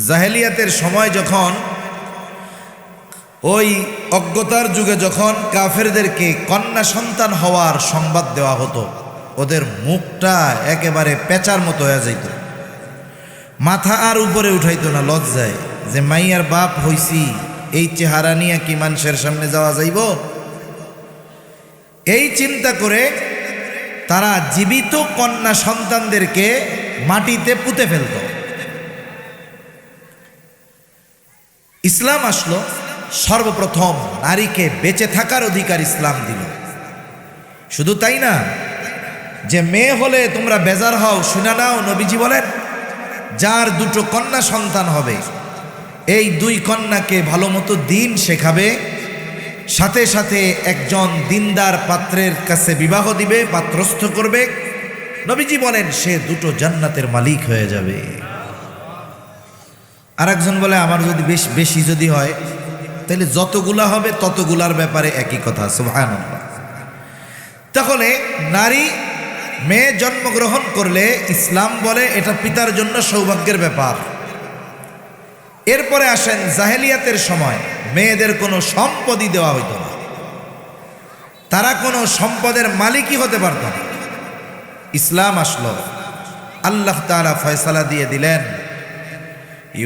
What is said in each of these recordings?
জাহেলিয়াতের সময় যখন ওই অজ্ঞতার যুগে যখন কাফেরদেরকে কন্যা সন্তান হওয়ার সংবাদ দেওয়া হতো, ওদের মুখটা একেবারে পেঁচার মতো হয়ে যাইত, মাথা আর উপরে উঠাইতো না লজ্জায়, যে মাইয়ার বাপ হইছি, এই চেহারা নিয়ে কি মানুষের সামনে যাওয়া যাইব। এই চিন্তা করে তারা জীবিত কন্যা সন্তানদেরকে মাটিতে পুঁতে ফেলত। ইসলাম আসলো, সর্বপ্রথম নারীকে বেঁচে থাকার অধিকার ইসলাম দিল। শুধু তাই না, যে মেয়ে হলে তোমরা বেজার হও, শুনে নাও, নবীজি বলেন যার দুটো কন্যা সন্তান হবে, এই দুই কন্যাকে ভালো মতো দিন শেখাবে, সাথে সাথে একজন দিনদার পাত্রের কাছে বিবাহ দিবে, পাত্রস্থ করবে। নবীজি বলেন সে দুটো জান্নাতের মালিক হয়ে যাবে। আর একজন বলে আমার যদি বেশি যদি হয়, তাহলে যতগুলা হবে ততগুলার ব্যাপারে একই কথা, সুবহানাল্লাহ। তাহলে নারী মেয়ে জন্মগ্রহণ করলে ইসলাম বলে এটা পিতার জন্য সৌভাগ্যের ব্যাপার। এরপরে আসেন জাহেলিয়াতের সময় মেয়েদের কোনো সম্পদই দেওয়া হইত না, তারা কোনো সম্পদের মালিকই হতে পারত না। ইসলাম আসলো, আল্লাহ তাআলা ফয়সালা দিয়ে দিলেন,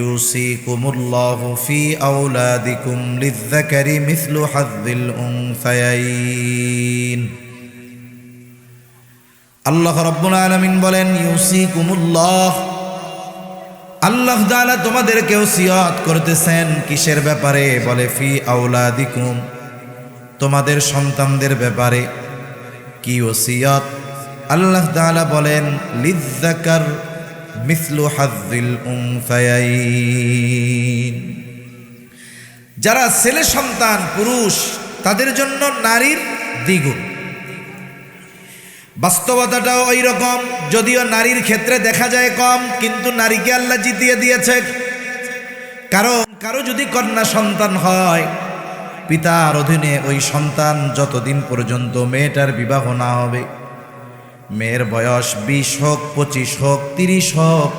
ইউসিকুমুল্লাহু ফি আওলাদিকুম লিযযাকারি মিসলু হাযযিল উনসায়াইন। আল্লাহ রাব্বুল আলামিন বলেন ইউসিকুমুল্লাহ, আল্লাহ তাআলা তোমাদেরকে ওসিয়ত করতেছেন কিসের ব্যাপারে? বলে ফি আওলাদিকুম, তোমাদের সন্তানদের ব্যাপারে। কি ওসিয়ত? আল্লাহ তাআলা বলেন লিযযাকার মিসলু হাযযিল উনসায়াইন, যারা ছেলে সন্তান পুরুষ তাদের জন্য নারীর দ্বিগুণ। বাস্তবতাটাও ওই রকম, যদিও নারীর ক্ষেত্রে দেখা যায় কম, কিন্তু নারীকে আল্লাহ জিতিয়ে দিয়েছে। কারো যদি কন্যা সন্তান হয়, পিতার অধীনে ওই সন্তান যতদিন পর্যন্ত মেয়েটার বিবাহ না হবে, মেয়ের বয়স 20 হোক, 25 হোক, 30 হোক,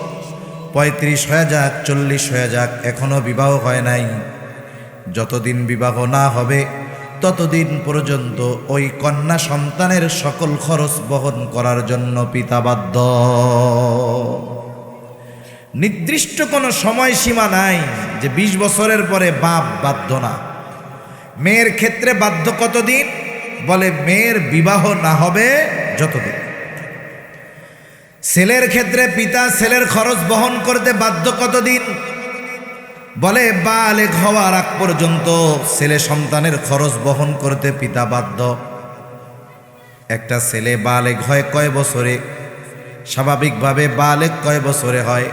35 হয়ে যাক, 40 হয়ে যাক, এখনো বিবাহ হয় নাই, যতদিন বিবাহ না হবে ততদিন পর্যন্ত ওই কন্যা সন্তানের সকল খরচ বহন করার জন্য পিতা বাধ্য। নির্দিষ্ট কোনো সময়সীমা নাই যে 20 বছরের পরে বাপ বাধ্য না। মেয়ের ক্ষেত্রে বাধ্য কতদিন? বলে মেয়ের বিবাহ না হবে যতদিন। ছেলের ক্ষেত্রে পিতা ছেলের খরচ বহন করতে বাধ্য কতদিন? বলে বালেগ হওয়ার আগ পর্যন্ত ছেলে সন্তানের খরচ বহন করতে পিতা বাধ্য। একটা ছেলে বালেগ হয় কয় বছরে? স্বাভাবিকভাবে বালেগ কয় বছরে হয়?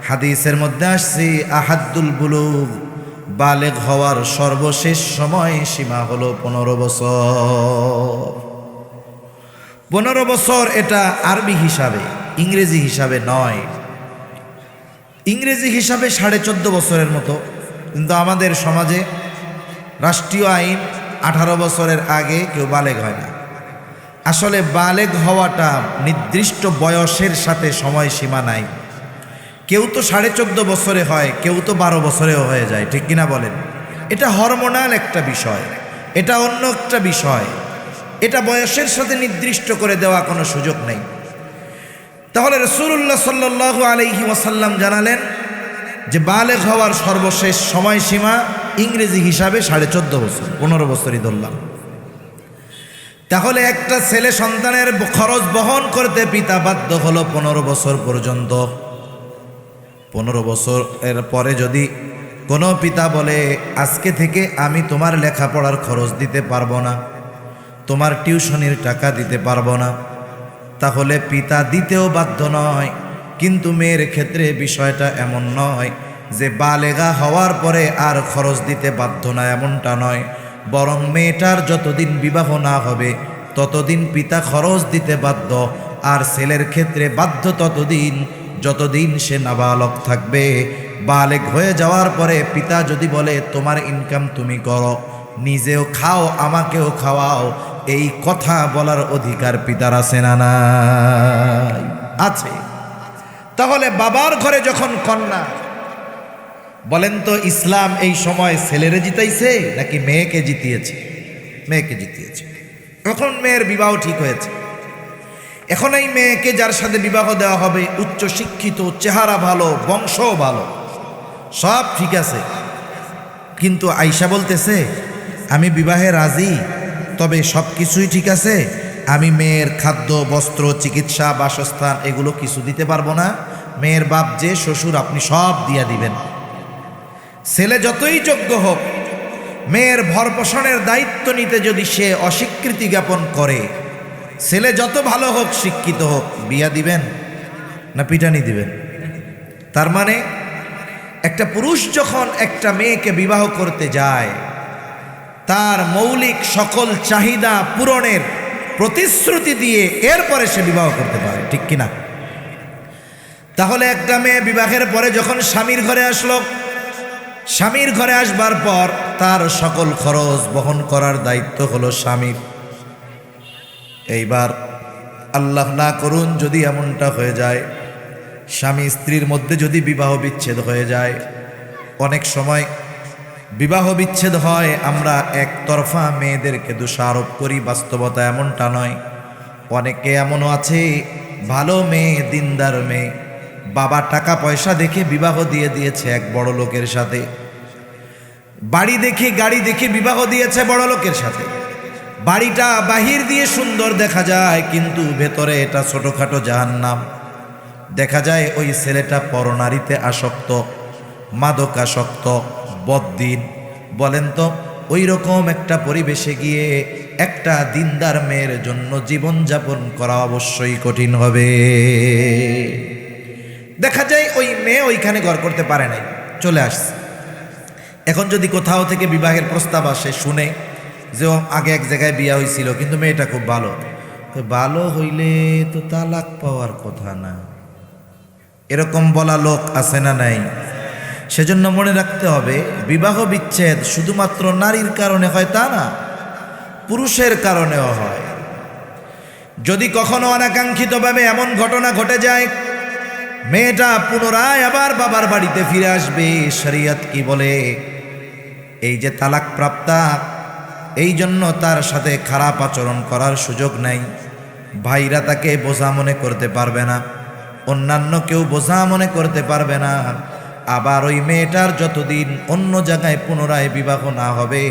হাদিসের মধ্যে আসছে আহাদ্দুল বুলুগ, বালেগ হওয়ার সর্বশেষ সময় সীমা হলো 15 বছর। 15 বছর এটা আরবি হিসাবে, ইংরেজি হিসাবে নয়। ইংরেজি হিসাবে 14.5 বছরের মতো, কিন্তু আমাদের সমাজে রাষ্ট্রীয় আইন 18 বছরের আগে কেউ বালেগ হয় না। আসলে বালেগ হওয়াটা নির্দিষ্ট বয়সের সাথে সময়সীমা নাই। কেউ তো 14.5 বছরে হয়, কেউ তো 12 বছরেও হয়ে যায়, ঠিক কিনা বলেন? এটা হরমোনাল একটা বিষয়, এটা অন্য একটা বিষয়, এটা বয়সের সাথে নির্দিষ্ট করে দেওয়া কোনো সুযোগ নেই। তাহলে রাসূলুল্লাহ সাল্লাল্লাহু আলাইহি ওয়াসাল্লাম জানালেন যে বালেগ হওয়ার সর্বশেষ সময়সীমা ইংরেজি হিসাবে 14.5 বছর, 15 বছরই ধরলাম। তাহলে একটা ছেলে সন্তানের খরচ বহন করতে পিতা বাধ্য হলো 15 বছর পর্যন্ত। 15 বছর এর পরে যদি কোনো পিতা বলে আজকে থেকে আমি তোমার লেখাপড়ার খরচ দিতে পারবো না, তোমার টিউশনির টাকা দিতে পারবো না, তাহলে পিতা দিতেও বাধ্য নয়। কিন্তু মেয়ের ক্ষেত্রে বিষয়টা এমন নয় যে বালেগা হওয়ার পরে আর খরচ দিতে বাধ্য না, এমনটা নয়। বরং মেয়েটার যতদিন বিবাহ না হবে ততদিন পিতা খরচ দিতে বাধ্য। আর ছেলের ক্ষেত্রে বাধ্য ততদিন যতদিন সে নাবালক থাকবে। বালেগ হয়ে যাওয়ার পরে পিতা যদি বলে তোমার ইনকাম তুমি করো, নিজেও খাও, আমাকেও খাওয়াও, এই কথা বলার অধিকার পিতার আছে না নাই? আছে। তাহলে বাবার ঘরে যখন কন্যা, বলেন তো ইসলাম এই সময় ছেলেরে জিতাইছে নাকি মেয়েকে জিতিয়েছে? মেয়েকে জিতিয়েছে। এখন মেয়ের বিবাহ ঠিক হয়েছে। এখন এই মেয়েকে যার সাথে বিবাহ দেওয়া হবে উচ্চ শিক্ষিত, চেহারা ভালো, বংশও ভালো, সব ঠিক আছে, কিন্তু আয়শা বলতেছে আমি বিবাহে রাজি, তবে সব কিছুই ঠিক আছে, আমি মেয়ের খাদ্য, বস্ত্র, চিকিৎসা, বাসস্থান এগুলো কিছু দিতে পারবো না। মেয়ের বাপ যে শ্বশুর আপনি সব দিয়া দিবেন। ছেলে যতই যোগ্য হোক, মেয়ের ভরপোষণের দায়িত্ব নিতে যদি সে অস্বীকৃতি জ্ঞাপন করে, ছেলে যত ভালো হোক, শিক্ষিত হোক, বিয়া দিবেন না পিটানি দিবেন? তার মানে একটা পুরুষ যখন একটা মেয়েকে বিবাহ করতে যায়, তার মৌলিক সকল চাহিদা পূরণের প্রতিশ্রুতি দিয়ে এরপরে সে বিবাহ করতে পারে, ঠিক কিনা? তাহলে একটা মেয়ে বিবাহের পরে যখন স্বামীর ঘরে আসলো, স্বামীর ঘরে আসবার পর তার সকল খরচ বহন করার দায়িত্ব হলো স্বামীর। এইবার আল্লাহ না করুন যদি এমনটা হয়ে যায়, স্বামী স্ত্রীর মধ্যে যদি বিবাহ বিচ্ছেদ হয়ে যায়, অনেক সময় বিবাহ বিচ্ছেদ হয়, আমরা একতরফা মেয়েদেরকে দোষারোপ করি, বাস্তবতা এমনটা নয়। অনেকে এমনও আছে, ভালো মেয়ে, দিনদার মেয়ে, বাবা টাকা পয়সা দেখে বিবাহ দিয়ে দিয়েছে এক বড় লোকের সাথে, বাড়ি দেখে গাড়ি দেখে বিবাহ দিয়েছে বড় লোকের সাথে। বাড়িটা বাহির দিয়ে সুন্দর দেখা যায়, কিন্তু ভেতরে এটা ছোটখাটো জাহান্নাম। দেখা যায় ওই ছেলেটা পরনারীতে আসক্ত, মাদকাসক্ত, বদ্দিন। বলেন তো ওই রকম একটা পরিবেশে গিয়ে একটা দিনদার মেয়ের জন্য জীবনযাপন করা অবশ্যই কঠিন হবে। দেখা যায় ওই মেয়ে ওইখানে ঘর করতে পারে নাই, চলে আসছে। এখন যদি কোথাও থেকে বিবাহের প্রস্তাব আসে, শুনে যে আগে এক জায়গায় বিয়া হয়েছিল কিন্তু মেয়েটা খুব ভালো, তো ভালো হইলে তো তালাক পাওয়ার কথা না, এরকম বলা লোক আছে না নাই? সেজন্য মনে রাখতে হবে, বিবাহ বিচ্ছেদ শুধুমাত্র নারীর কারণে হয় তা না, পুরুষের কারণেও হয়। যদি কখনো অনাকাঙ্ক্ষিতভাবে এমন ঘটনা ঘটে যায়, মেয়েটা পুনরায় আবার বাবার বাড়িতে ফিরে আসবে, শরীয়ত কি বলে? এই যে তালাক প্রাপ্তা, এই জন্য তার সাথে খারাপ আচরণ করার সুযোগ নাই। ভাইরা তাকে বোঝা মনে করতে পারবে না, অন্যান্য কেউ বোঝা মনে করতে পারবে না। আবার ওই মেয়েটার যতদিন অন্য জায়গায় পুনরায় বিবাহ না হবে,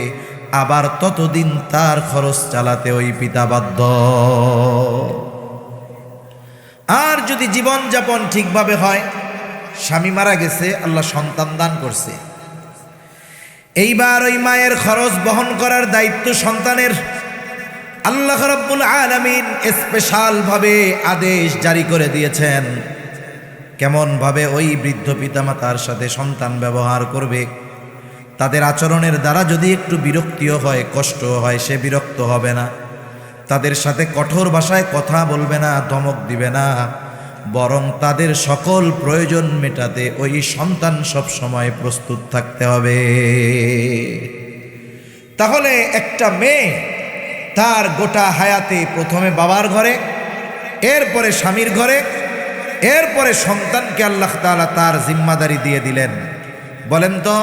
আবার ততদিন তার খরচ চালাতে ওই পিতা বাধ্য। আর যদি জীবনযাপন ঠিকভাবে হয়, স্বামী মারা গেছে, আল্লাহ সন্তান দান করছে, এইবার ওই মায়ের খরচ বহন করার দায়িত্ব সন্তানের। আল্লাহ রাব্বুল আলামিন স্পেশাল ভাবে আদেশ জারি করে দিয়েছেন, কেমন ভাবে ওই বৃদ্ধ পিতামাতার সাথে সন্তান ব্যবহার করবে। তাদের আচরণের দ্বারা যদি একটু বিরক্তিও হয়, কষ্ট হয়, সে বিরক্ত হবে না। তাদের সাথে কঠোর ভাষায় কথা বলবে না, ধমক দিবে না, বরং তাদের সকল প্রয়োজন মেটাতে ওই সন্তান সব সময় প্রস্তুত থাকতে হবে। তাহলে একটা মেয়ে তার গোটা হায়াতে প্রথমে বাবার ঘরে, এরপরে স্বামীর ঘরে, এরপরে সন্তানকে আল্লাহ তাআলা তার জিম্মাদারি দিয়ে দিলেন। বলেন তো,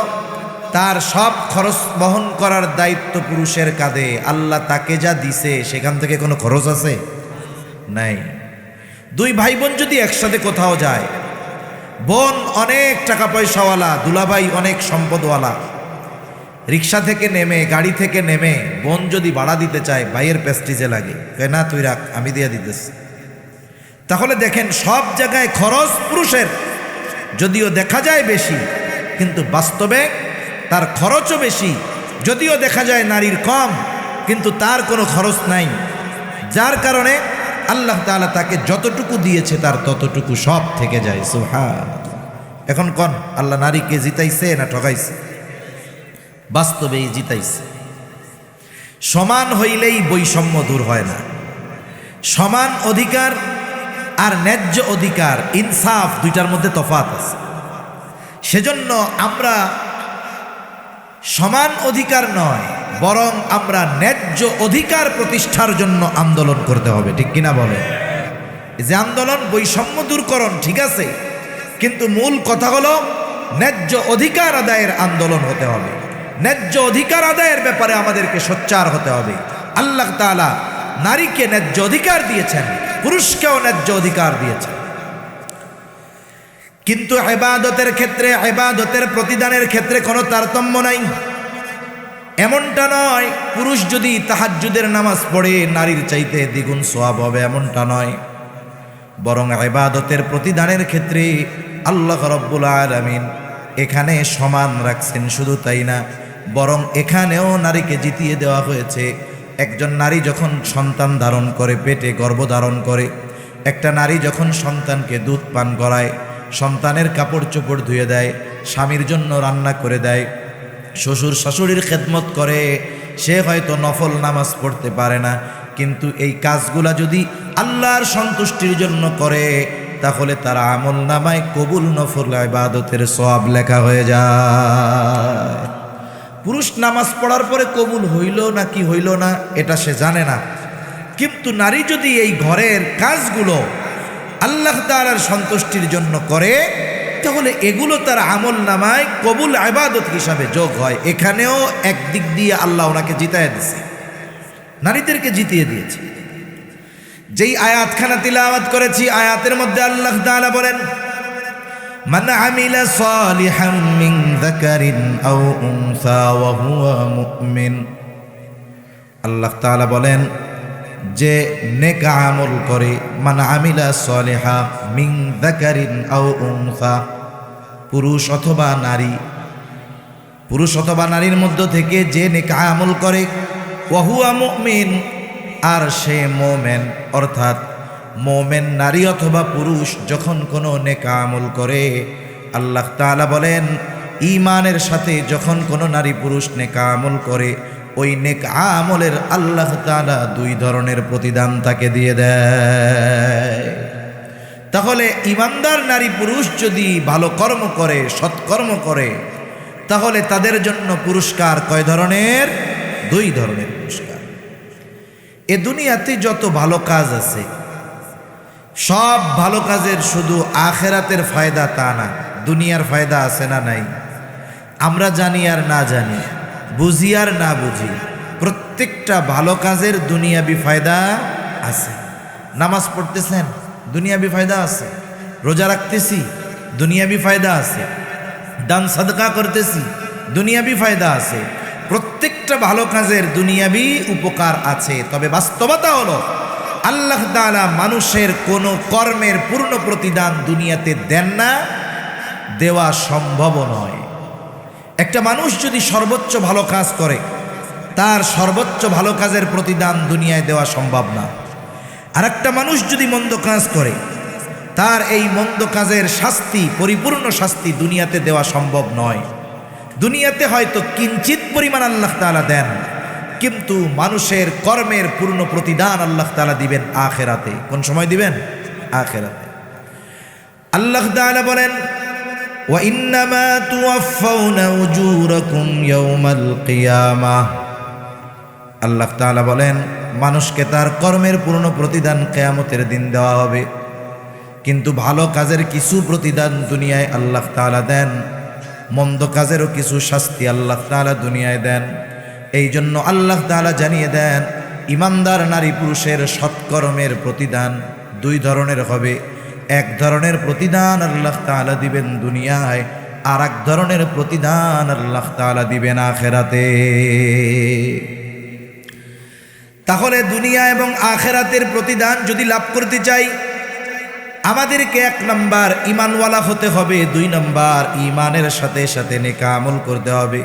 তার সব খরচ বহন করার দায়িত্ব পুরুষের কাঁধে। আল্লাহ তাকে যা দিছে সেখান থেকে কোনো খরচ আছে? নাই। দুই ভাই বোন যদি একসাথে কোথাও যায়, বোন অনেক টাকা পয়সাওয়ালা, দুলাভাই অনেক সম্পদওয়ালা, রিক্সা থেকে নেমে, গাড়ি থেকে নেমে বোন যদি ভাড়া দিতে চায়, ভাইয়ের প্রেস্টিজে লাগে, না তুই রাখ, আমি দিয়ে দিতেছি। তাহলে দেখেন সব জায়গায় খরচ পুরুষের, যদিও দেখা যায় বেশি, কিন্তু বাস্তবে তার খরচও বেশি। যদিও দেখা যায় নারীর কম, কিন্তু তার কোনো খরচ নাই, যার কারণে আল্লাহ তাআলা তাকে যতটুকু দিয়েছে তার ততটুকু সব থেকে যায়। সুবহানাল্লাহ। এখন কোন আল্লাহ নারীকে জিতাইছে না ঠকাইছে? বাস্তবেই জিতাইছে। সমান হইলেই বৈষম্য দূর হয় না। সমান অধিকার আর ন্যায্য অধিকার, ইনসাফ, দুইটার মধ্যে তফাৎ আছে। সেজন্য আমরা সমান অধিকার নয়, বরং আমরা ন্যায্য অধিকার প্রতিষ্ঠার জন্য আন্দোলন করতে হবে, ঠিক কিনা বলে? এই যে আন্দোলন, বৈষম্য দূরকরণ ঠিক আছে, কিন্তু মূল কথা হলো ন্যায্য অধিকার আদায়ের আন্দোলন হতে হবে। ন্যায্য অধিকার আদায়ের ব্যাপারে আমাদেরকে সোচ্চার হতে হবে। আল্লাহ তাআলা নারীকে ন্যায্য অধিকার দিয়েছেন, পুরুষকেও ন্যায্য অধিকার দিয়েছেন। কিন্তু ইবাদতের ক্ষেত্রে, ইবাদতের প্রতিদানের ক্ষেত্রে কোনো তারতম্য নাই। এমনটা নয় পুরুষ যদি তাহাজ্জুদের নামাজ পড়ে নারীর চাইতে দ্বিগুণ সওয়াব হবে, এমনটা নয়। বরং ইবাদতের প্রতিদানের ক্ষেত্রে আল্লাহ রাব্বুল আলামিন এখানে সমান রাখছেন। শুধু তাই না, বরং এখানেও নারীকে জিতিয়ে দেওয়া হয়েছে। একজন নারী যখন সন্তান ধারণ করে, পেটে গর্ভধারণ করে, একটা নারী যখন সন্তানকে দুধ পান করায়, সন্তানের কাপড় চোপড় ধুয়ে দেয়, স্বামীর জন্য রান্না করে দেয়, শ্বশুর শাশুড়ির খেদমত করে, সে হয়তো নফল নামাজ পড়তে পারে না, কিন্তু এই কাজগুলা যদি আল্লাহর সন্তুষ্টির জন্য করে তাহলে তার আমল নামায় কবুল নফল ইবাদতের সওয়াব লেখা হয়ে যায়। পুরুষ নামাজ পড়ার পরে কবুল হইল না কি হইল না এটা সে জানে না, কিন্তু নারী যদি এই ঘরের কাজগুলো আল্লাহ তাআলার সন্তুষ্টির জন্য করে তাহলে এগুলো তার আমল নামায় কবুল ইবাদত হিসাবে যোগ হয়। এখানেও একদিক দিয়ে আল্লাহ ওনাকে জিতায় দিয়েছে, নারীদেরকে জিতিয়ে দিয়েছে। যেই আয়াতখানা তিলাওয়াত করেছি, আয়াতের মধ্যে আল্লাহ তাআলা বলেন, মান আমিলা সালিহাম মিন যাকারিন আও উনসা ওয়া হুয়া মুমিন। আল্লাহ তাআলা বলেন যে নেক আমল করে, মান আমিলা সালিহা মিন যাকারিন আও উনসা, পুরুষ অথবা নারী, পুরুষ অথবা নারীর মধ্য থেকে যে নেক আমল করে, ওয়া হুয়া মুমিন, আর সে মোমেন, অর্থাৎ মোমেন নারী অথবা পুরুষ যখন কোনো নেক আমল করে, আল্লাহ তাআলা বলেন ঈমানের সাথে যখন কোনো নারী পুরুষ নেক আমল করে, ওই নেক আমলের আল্লাহ তাআলা দুই ধরনের প্রতিদান তাকে দিয়ে দেয়। তাহলে ঈমানদার নারী পুরুষ যদি ভালো কর্ম করে, সৎকর্ম করে, তাহলে তাদের জন্য পুরস্কার কয় ধরনের? দুই ধরনের পুরস্কার। এ দুনিয়াতে যত ভালো কাজ আছে, সব ভালো কাজের শুধু আখেরাতের ফায়দা তা না, দুনিয়ার ফায়দা আছে না নাই? আমরা জানি আর না জানি, বুঝি আর না বুঝি, প্রত্যেকটা ভালো কাজের দুনিয়াবি ফায়দা আছে। নামাজ পড়তেছেন, দুনিয়াবি ফায়দা আছে। রোজা রাখতেছি, দুনিয়াবি ফায়দা আছে। দান সাদকা করতেছি, দুনিয়াবি ফায়দা আছে। প্রত্যেকটা ভালো কাজের দুনিয়াবি উপকার আছে। তবে বাস্তবতা হলো আল্লাহ তাআলা মানুষের কোনো কর্মের পূর্ণ প্রতিদান দুনিয়াতে দেন না, দেওয়া সম্ভব নয়। একটা মানুষ যদি সর্বোচ্চ ভালো কাজ করে, তার সর্বোচ্চ ভালো কাজের প্রতিদান দুনিয়ায় দেওয়া সম্ভব না। আর একটা মানুষ যদি মন্দ কাজ করে, তার এই মন্দ কাজের শাস্তি, পরিপূর্ণ শাস্তি দুনিয়াতে দেওয়া সম্ভব নয়। দুনিয়াতে হয়তো কিঞ্চিত পরিমাণ আল্লাহ তাআলা দেন, কিন্তু মানুষের কর্মের পূর্ণ প্রতিদান আল্লাহ তাআলা দিবেন আখিরাতে। কোন সময় দিবেন? আখিরাতে। আল্লাহ তাআলা বলেন, ওয়া ইন্নামা তুওয়াফাউনা উজুরাকুম ইয়াওমাল কিয়ামাহ। আল্লাহ তাআলা বলেন মানুষকে তার কর্মের পূর্ণ প্রতিদান কিয়ামতের দিন দেওয়া হবে, কিন্তু ভালো কাজের কিছু প্রতিদান দুনিয়ায় আল্লাহ তাআলা দেন, মন্দ কাজেরও কিছু শাস্তি আল্লাহ তাআলা দুনিয়ায় দেন। এই জন্য আল্লাহ তাআলা জানিয়ে দেন ঈমানদার নারী পুরুষের সৎকর্মের প্রতিদান দুই ধরনের হবে। এক ধরনের প্রতিদান আল্লাহ তাআলা দিবেন দুনিয়ায়, আর এক ধরনের প্রতিদান আল্লাহ তাআলা দিবেন আখিরাতে। তাহলে দুনিয়া এবং আখিরাতের প্রতিদান যদি লাভ করতে চাই, আমাদেরকে এক নাম্বার ঈমানওয়ালা হতে হবে, দুই নাম্বার ঈমানের সাথে সাথে নেক আমল করতে হবে।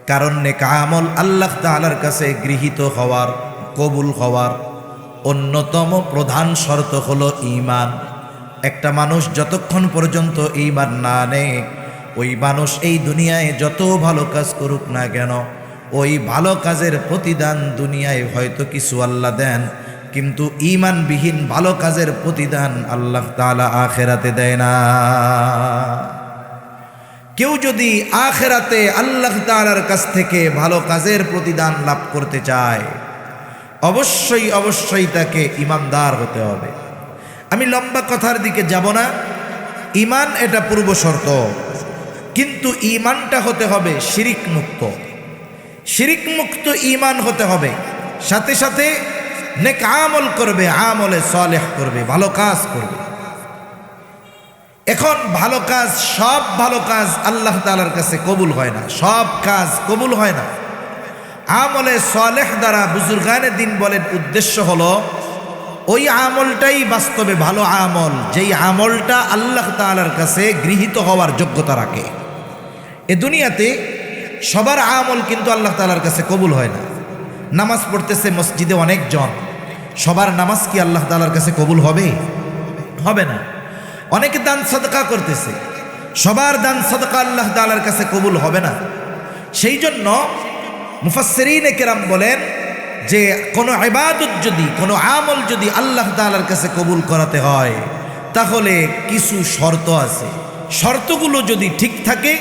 কারণ নেক আমল আল্লাহ তাআলার কাছে গৃহীত হওয়ার, কবুল হওয়ার অন্যতম প্রধান শর্ত হলো ঈমান। একটা মানুষ যতক্ষণ পর্যন্ত ঈমান না নেয়, ওই মানুষ এই দুনিয়ায় যত ভালো কাজ করুক না কেন, ওই ভালো কাজের প্রতিদান দুনিয়ায় হয়তো কিছু আল্লাহ দেন, কিন্তু ঈমানবিহীন ভালো কাজের প্রতিদান আল্লাহ তাআলা আখিরাতে দেয় না। কেউ যদি আখিরাতে আল্লাহ তাআলার কাছ থেকে ভালো কাজের প্রতিদান লাভ করতে চায়, অবশ্যই অবশ্যই তাকে ঈমানদার হতে হবে। আমি লম্বা কথার দিকে যাব না। ঈমান এটা পূর্ব শর্ত। কিন্তু ঈমানটা হতে হবে শিরিক মুক্ত। শিরিক মুক্ত ঈমান হতে হবে, সাথে সাথে নেক আমল করবে, আমলে সালেহ করবে, ভালো কাজ করবে। এখন ভালো কাজ, সব ভালো কাজ আল্লাহ তাআলার কাছে কবুল হয় না, সব কাজ কবুল হয় না। আমলে সালেহ দ্বারা বুজুর্গানে দিন বলেন উদ্দেশ্য হলো ওই আমলটাই বাস্তবে ভালো আমল, যেই আমলটা আল্লাহ তাআলার কাছে গৃহীত হওয়ার যোগ্যতা রাখে। এ দুনিয়াতে সবার আমল কিন্তু আল্লাহ তাআলার কাছে কবুল হয় না। নামাজ পড়তেছে মসজিদে অনেকজন, সবার নামাজ কি আল্লাহ তাআলার কাছে কবুল হবে? হবে না। অনেকে দান সাদকা করতেছে, সবার দান সাদকা আল্লাহ তাআলার কাছে কবুল হবে না। সেই জন্য মুফাসসিরিনে কেরাম বলেন যে কোনো ইবাদত যদি, কোনো আমল যদি আল্লাহ তাআলার কাছে কবুল করাতে হয় তাহলে কিছু শর্ত আছে। শর্তগুলো যদি ঠিক থাকে,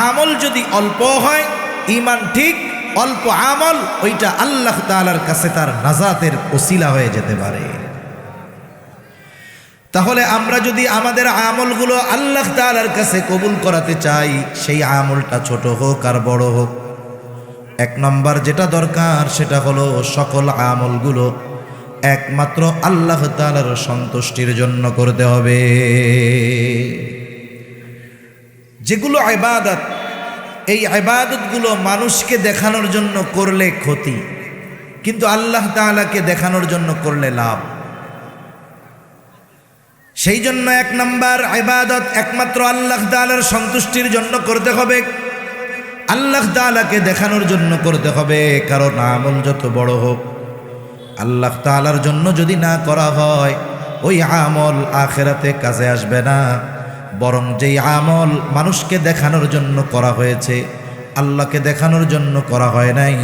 আমল যদি অল্প হয়, ঈমান ঠিক, অল্প আমল, ওইটা আল্লাহ তাআলার কাছে তার নাজাতের ওসিলা হয়ে যেতে পারে। তাহলে আমরা যদি আমাদের আমলগুলো আল্লাহ তাআলার কাছে কবুল করাতে চাই, সেই আমলটা ছোট হোক আর বড় হোক, এক নম্বর যেটা দরকার সেটা হলো সকল আমলগুলো একমাত্র আল্লাহ তাআলার সন্তুষ্টির জন্য করতে হবে। যেগুলো ইবাদত, এই ইবাদতগুলো মানুষকে দেখানোর জন্য করলে ক্ষতি, কিন্তু আল্লাহ তাআলাকে দেখানোর জন্য করলে লাভ। সেই জন্য এক নম্বর ইবাদত একমাত্র আল্লাহ তাআলার সন্তুষ্টির জন্য করতে হবে, আল্লাহ তাআলাকে দেখানোর জন্য করতে হবে। কারণ আমল যত বড় হোক, আল্লাহ তাআলার জন্য যদি না করা হয়, ওই আমল আখিরাতে কাজে আসবে না। বরং যেই আমল মানুষকে দেখানোর জন্য করা হয়েছে, আল্লাহকে দেখানোর জন্য করা হয় নাই,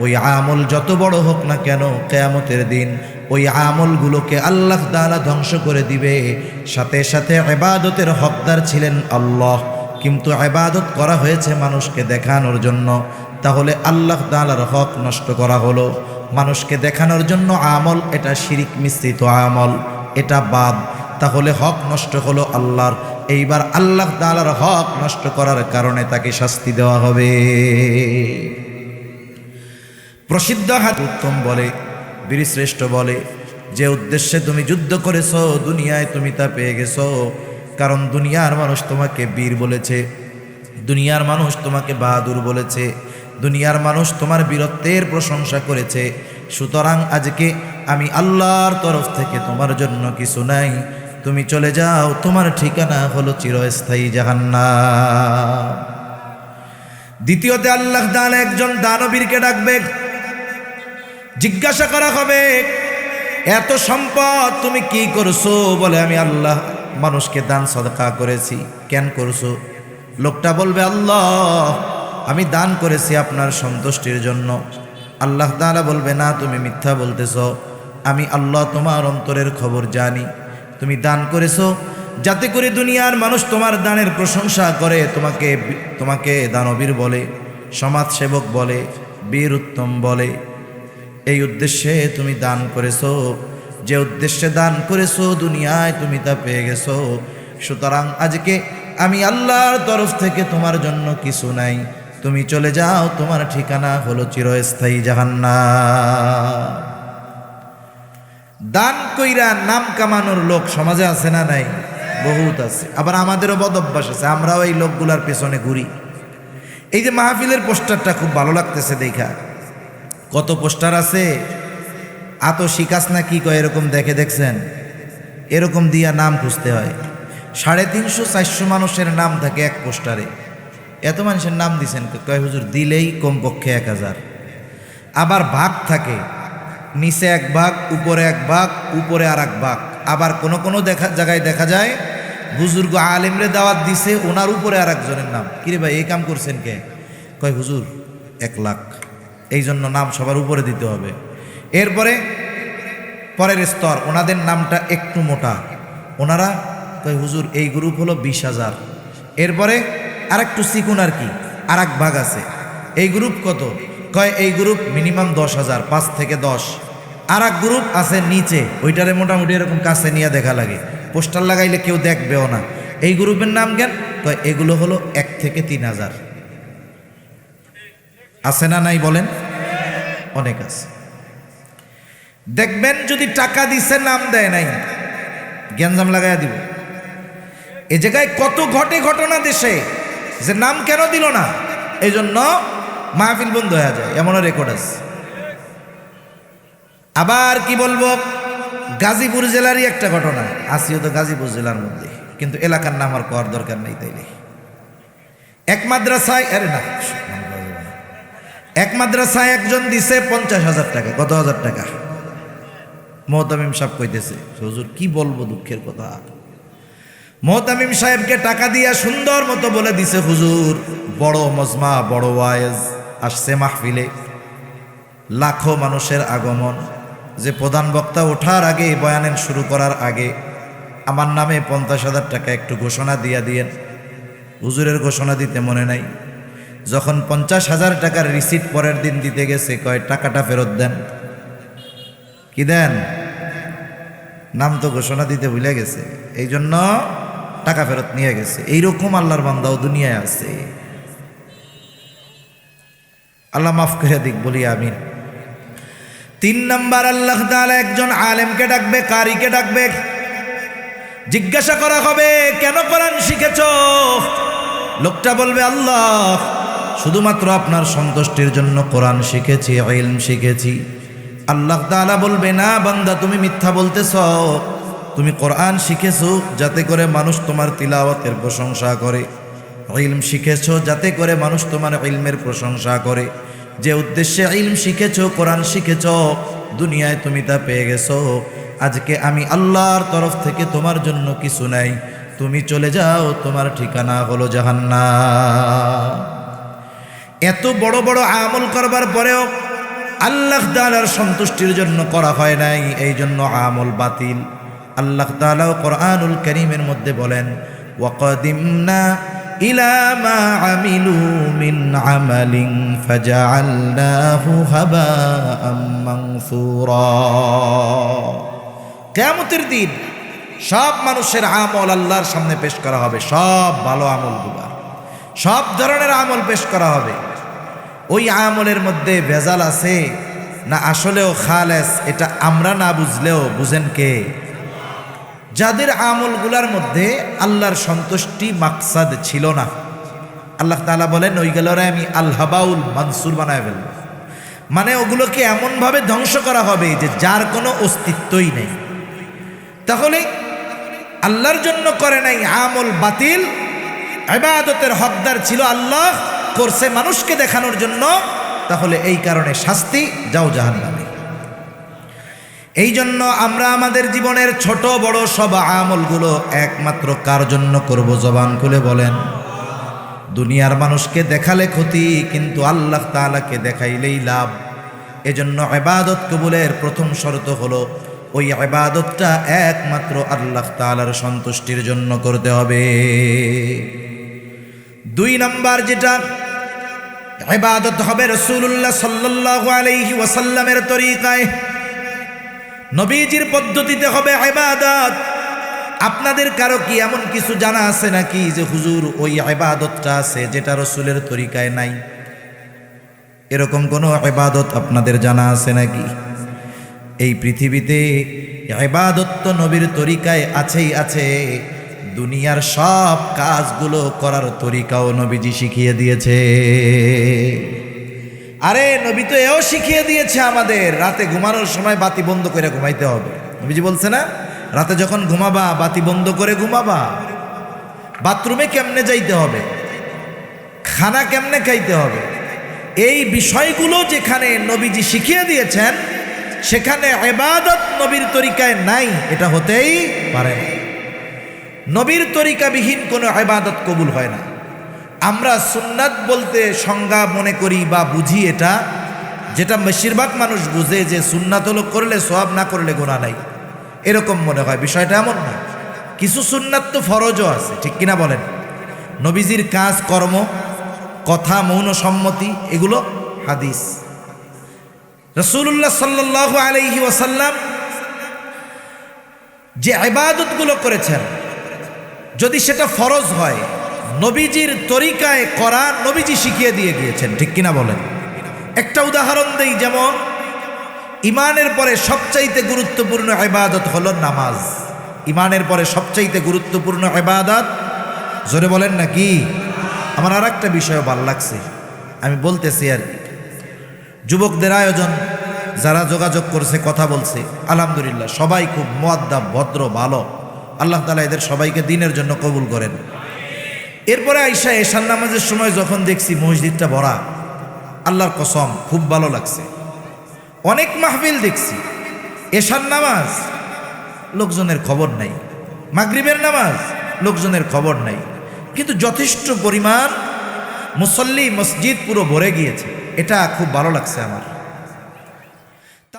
ওই আমল যত বড় হোক না কেন, কিয়ামতের দিন ওই আমলগুলোকে আল্লাহ তাআলা ধ্বংস করে দিবে। সাথে সাথে ইবাদতের হকদার ছিলেন আল্লাহ, কিন্তু ইবাদত করা হয়েছে মানুষকে দেখানোর জন্য, তাহলে আল্লাহ তাআলার হক নষ্ট করা হলো। মানুষকে দেখানোর জন্য আমল, এটা শিরিক মিশ্রিত আমল, এটা বাদ, তাহলে হক নষ্ট হলো আল্লাহর। এইবার আল্লাহ তাআলার হক নষ্ট করার কারণে তাকে শাস্তি দেওয়া হবে। প্রসিদ্ধ হাদিস উত্তম বলে, বীরশ্রেষ্ঠ বলে, যে উদ্দেশ্যে তুমি যুদ্ধ করেছো দুনিয়ায় তুমি তা পেয়ে গেছো। কারণ দুনিয়ার মানুষ তোমাকে বীর বলেছে, দুনিয়ার মানুষ তোমাকে বাহাদুর বলেছে, দুনিয়ার মানুষ তোমার বীরত্বের প্রশংসা করেছে। সুতরাং আজকে আমি আল্লাহর তরফ থেকে তোমার জন্য কিছু নাই, তুমি চলে যাও, তোমার ঠিকানা হলো চিরস্থায়ী জাহান্নাম। দ্বিতীয়তে আল্লাহ তাআলা একজন দানবীরকে ডাকবে, জিজ্ঞাসা করা হবে, এত সম্পদ তুমি কি করছো? বলে আমি আল্লাহ মানুষকে দান সাদকা করেছি। কেন করছো? লোকটা বলবে, আল্লাহ আমি দান করেছি আপনার সন্তুষ্টির জন্য। আল্লাহ তাআলা বলবে, না, তুমি মিথ্যা বলতেছ, আমি আল্লাহ তোমার অন্তরের খবর জানি। তুমি দান করেছো যাতে করে দুনিয়ার মানুষ তোমার দানের প্রশংসা করে, তোমাকে দানবীর বলে, সমাজসেবক বলে, বীর উত্তম বলে। এই উদ্দেশ্যে তুমি দান করেছো, যে উদ্দেশ্যে দান করেছো দুনিয়ায় তুমি তা পেয়ে গেছো। সুতরাং আজকে আমি আল্লাহর তরফ থেকে তোমার জন্য কিছু নাই, তুমি চলে যাও, তোমার ঠিকানা হলো চিরস্থায়ী জাহান্নাম। দান কইরা নাম কামানোর লোক সমাজে আছে না নাই? বহুত আছে। আবার আমাদেরও বদ অভ্যাস আছে, আমরাও এই লোকগুলার পেছনে ঘুরি। এই যে মাহফিলের পোস্টারটা খুব ভালো লাগতেছে দেখা, কত পোস্টার আছে, আতো শিকাস না কি কয় এরকম দেখে, দেখছেন? এরকম দিয়া নাম খুঁজতে হয়। 350-400 মানুষের নাম থাকে এক পোস্টারে। এত মানুষের নাম দিছেন, কয় হুজুর দিলেই কমপক্ষে 1000। আবার ভাগ থাকে, নিচে এক ভাগ, উপরে এক ভাগ, উপরে আর এক ভাগ। আবার কোনো কোনো জায়গায় দেখা যায় বুজুর্গ আলেমরে দাওয়াত দিছে, ওনার উপরে আর একজনের নাম। কিরে ভাই এই কাম করছেন কে? কয় হুজুর 1 লাখ, এই জন্য নাম সবার উপরে দিতে হবে। এরপরে পরের স্তর, ওনাদের নামটা একটু মোটা, ওনারা কয় হুজুর এই গ্রুপ হলো 20,000। এরপরে আর একটু চিকুন আর কি, আর এক ভাগ আছে, এই গ্রুপ কত? কয় এই গ্রুপ মিনিমাম 10,000, 5 থেকে 10। আর এক গ্রুপ আছে নিচে, ওইটারে মোটামুটি এরকম কাছে নিয়ে দেখা লাগে, পোস্টার লাগাইলে কেউ দেখবেও না। এই গ্রুপের নাম কেন? কয় এগুলো হলো 1 থেকে 3,000। আছে না নাই বলেন? অনেক আছে। দেখবেন যদি টাকা দিছে নাম দেয় নাই, গ্যাঞ্জাম লাগাইয়া দিব। এ জায়গায় কত ঘটে ঘটনা দেশে, যে নাম কেন দিল না, এই জন্য মাহফিল বন্ধ হয়ে যায়, এমনও রেকর্ড আছে। আবার কি বলবো, গাজীপুর জেলারই একটা ঘটনা, আসিও তো গাজীপুর জেলার মধ্যে, কিন্তু এলাকার নাম আর করার দরকার নেই। তাইলে এক মাদ্রাসায়, এক মাদ্রাসায় একজন দিছে 50,000 টাকা। কত হাজার টাকা? মোহতামিম সাহেব কইতেছে, হুজুর কি বলবো, দুঃখের কথা। মোহতামিম সাহেবকে টাকা দিয়া সুন্দর মতো বলে দিছে, হুজুর বড় মজমা, বড় ওয়াইজ আসছে মাহফিলে, লাখো মানুষের আগমন, যে প্রধান বক্তা ওঠার আগে, বয়ানের শুরু করার আগে আমার নামে 50,000 টাকা একটু ঘোষণা দিয়া দিয়েন। হুজুরের ঘোষণা দিতে মনে নাই। যখন 50,000 টাকার রিসিট পরের দিন দিতে গেছে, কয় টাকাটা ফেরত দেন। কি দেন? নাম তো ঘোষণা দিতে ভুলে গেছে, এই জন্য টাকা ফেরত নিয়ে গেছে। এইরকম আল্লাহর বান্দাও দুনিয়ায় আছে। আল্লাহ মাফ করে দিক, বলি আমিন। 3 নাম্বার, আল্লাহ তাআলা একজন আলেমকে ডাকবে, কারিকে ডাকবে, জিজ্ঞাসা করা হবে কেন কোরআন শিখেছ? লোকটা বলবে, আল্লাহ শুধুমাত্র আপনার সন্তুষ্টির জন্য কোরআন শিখেছি, ইলম শিখেছি। আল্লাহ তাআলা বলবে, না বান্দা, তুমি মিথ্যা বলতেছ। তুমি কোরআন শিখেছো যাতে করে মানুষ তোমার তিলাওয়াতের প্রশংসা করে, ইলম শিখেছো যাতে করে মানুষ তোমার ইলমের প্রশংসা করে। যে উদ্দেশ্যে ইলম শিখেছো, কোরআন শিখেছো, দুনিয়ায় তুমি তা পেয়ে গেছো। আজকে আমি আল্লাহর তরফ থেকে তোমার জন্য কিছু নাই, তুমি চলে যাও, তোমার ঠিকানা হলো জাহান্নাম। এত বড় বড় আমল করবার পরেও আল্লাহ তাআলার সন্তুষ্টির জন্য করা হয় নাই, এই জন্য আমল বাতিল। আল্লাহ তাআলা কোরআনুল কারীমের মধ্যে বলেন, ওয়াকাদিমনা ইলা মা আমিলু মিন আমালিন ফাজআলনাহু হাবাআম মানসুরা। কিয়ামতের দিন সব মানুষের আমল আল্লাহর সামনে পেশ করা হবে, সব ভালো আমলগুলো, সব ধরনের আমল পেশ করা হবে। ওই আমলের মধ্যে ভেজাল আছে না আসলেও খালেস, এটা আমরা না বুঝলেও বুঝেন কে? যাদের আমলগুলার মধ্যে আল্লাহর সন্তুষ্টি মাকসাদ ছিল না, আল্লাহ তাআলা বলেন ওইগুলোরে আমি আল হাবাউল মানসুর বানায় ফেলব। মানে ওগুলোকে এমনভাবে ধ্বংস করা হবে যে যার কোনো অস্তিত্বই নেই। তাহলে আল্লাহর জন্য করে নাই, আমল বাতিল, ইবাদতের হকদার ছিল আল্লাহ, করছে মানুষকে দেখানোর জন্য। তাহলে এই কারণে শাস্তি, যাও জাহান্নামে। এই জন্য আমরা আমাদের জীবনের ছোট বড় সব আমলগুলো একমাত্র কার জন্য করব? জবান খুলে বলেন। দুনিয়ার মানুষকে দেখালে ক্ষতি, কিন্তু আল্লাহ তাআলাকে দেখাইলেই লাভ। এজন্য ইবাদত কবুলের প্রথম শর্ত হলো ওই ইবাদতটা একমাত্র আল্লাহ তাআলার সন্তুষ্টির জন্য করতে হবে। 2 নাম্বার যেটা ইবাদত হবে রাসূলুল্লাহ সাল্লাল্লাহু আলাইহি ওয়াসাল্লামের তরিকায়, নবীজির পদ্ধতিতে হবে ইবাদত। আপনাদের কারো কি এমন কিছু জানা আছে নাকি যে হুজুর ওই ইবাদতটা আছে যেটা রাসূলের তরিকায় নাই? এরকম কোনো ইবাদত আপনাদের জানা আছে নাকি? এই পৃথিবীতে ইবাদত তো নবীর তরিকায় আছেই আছে, দুনিয়ার সব কাজগুলো করার তরিকাও নবীজি শিখিয়ে দিয়েছে। আরে নবী তো এও শিখিয়ে দিয়েছে আমাদের, রাতে ঘুমানোর সময় বাতি বন্ধ করে ঘুমাইতে হবে। নবীজি বলছে না, রাতে যখন ঘুমাবা বাতি বন্ধ করে ঘুমাবা। বাথরুমে কেমনে যাইতে হবে, খানা কেমনে খাইতে হবে, এই বিষয়গুলো যেখানে নবীজি শিখিয়ে দিয়েছেন, সেখানে ইবাদত নবীর তরিকায় নাই, এটা হতেই পারে না। নবীর তরিকাবিহীন কোনো ইবাদত কবুল হয় না। আমরা সুন্নাত বলতে সংজ্ঞা মনে করি বা বুঝি এটা, যেটা বেশিরভাগ মানুষ বুঝে যে সুন্নাত হলো করলে সওয়াব, না করলে গুনাহ নাই, এরকম মনে হয়। বিষয়টা এমন না। কিছু সুন্নাত তো ফরজও আছে, ঠিক কিনা বলেন? নবীজির কাজ কর্ম, কথা, মৌন সম্মতি, এগুলো হাদিস। রাসূলুল্লাহ সাল্লাল্লাহু আলাইহি ওয়াসাল্লাম যে ইবাদতগুলো করেছেন, যদি সেটা ফরজ হয়, নবীজির তরিকায় করা নবীজি শিখিয়ে দিয়ে গিয়েছেন, ঠিক কিনা বলেন? একটা উদাহরণ দেই, যেমন ইমানের পরে সবচাইতে গুরুত্বপূর্ণ ইবাদত হলো নামাজ। ইমানের পরে সবচাইতে গুরুত্বপূর্ণ ইবাদত, জোরে বলেন না কি? আমার আর একটা বিষয় ভালো লাগছে, আমি বলতেছি আর কি। যুবকদের আয়োজন যারা যোগাযোগ করছে, কথা বলছে, আলহামদুলিল্লাহ সবাই খুব মুআদ্দাব, ভদ্র, ভালো। আল্লাহ তাআলা এদের সবাইকে দ্বীনের জন্য কবুল করেন। এরপরে আইসা এশার নামাজের সময় যখন দেখছি মসজিদটা ভরা, আল্লাহর কসম খুব ভালো লাগছে। অনেক মাহফিল দেখছি, এশার নামাজ লোকজনের খবর নাই, মাগরিবের নামাজ লোকজনের খবর নাই, কিন্তু যথেষ্ট পরিমাণ মুসল্লি, মসজিদ পুরো ভরে গিয়েছে। এটা খুব ভালো লাগছে আমার।